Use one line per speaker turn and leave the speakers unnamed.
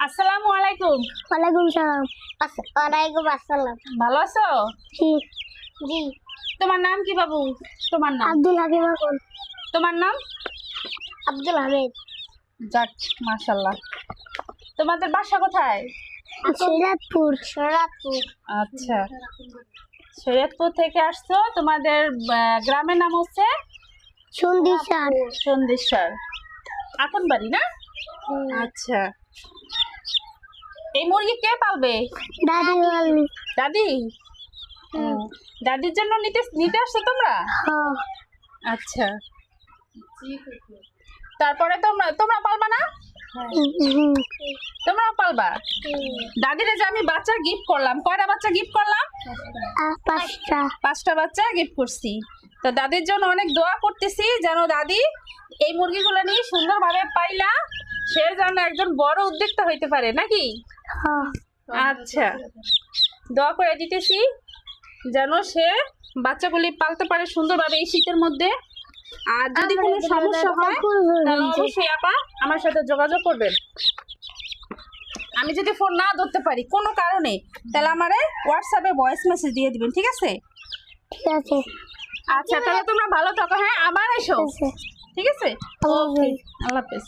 আসসালামু আলাইকুম।
ওয়ালাইকুম সালাম। ওয়ালাইকুম আসসালাম।
ভালো আছো?
জি জি।
তোমার নাম কি বাবু? তোমার নাম?
আব্দুল হাকিম আকন।
তোমার নাম?
আব্দুল হামিদ।
যাক, মাশাআল্লাহ। তোমাদের বাসা কোথায়?
শরীয়তপুর। শরীয়তপুর।
আচ্ছা, শরীয়তপুর থেকে আসছো। তোমাদের গ্রামের নাম হচ্ছে
সন্দিশার।
সন্দেশ্বর, আপন বাড়ি না? আচ্ছা, এই মুরগি কে পালবে?
দাদি বলবি।
দাদি? দাদির জন্য নিতে নিতে আসছো তোমরা?
হ্যাঁ।
আচ্ছা, তারপরে তোমরা তোমরা পালবা না? তোমরা পালবা? দাদিরে যে আমি বাচ্চা গিফট করলাম, কয়টা বাচ্চা গিফট করলাম?
পাঁচটা।
5টা বাচ্চা গিফট করছি। তো দাদির জন্য অনেক দোয়া করতেছি যেন দাদি এই মুরগিগুলো নিয়ে সুন্দরভাবে পাইলা সে যেন একজন বড় উদ্যোক্তা হইতে পারে, নাকি?
হ্যাঁ।
আচ্ছা, দোয়া করে দিতেছি যেন সে বাচ্চাগুলি পালতে পারে সুন্দরভাবে এই শীতের মধ্যে। আর যদি কোনো সমস্যা হয় তাহলে অবশ্যই আপা আমার সাথে যোগাযোগ করবেন। আমি যদি ফোন না ধরতে পারি কোনো কারণে তাহলে আমারে হোয়াটসঅ্যাপে ভয়েস মেসেজ দিয়ে দিবেন, ঠিক আছে?
ঠিক আছে।
আচ্ছা, তাহলে তোমরা ভালো থাকো। হ্যাঁ, আবার এসো, ঠিক আছে?
আল্লাহ হাফেজ।
আল্লাহ হাফেজ।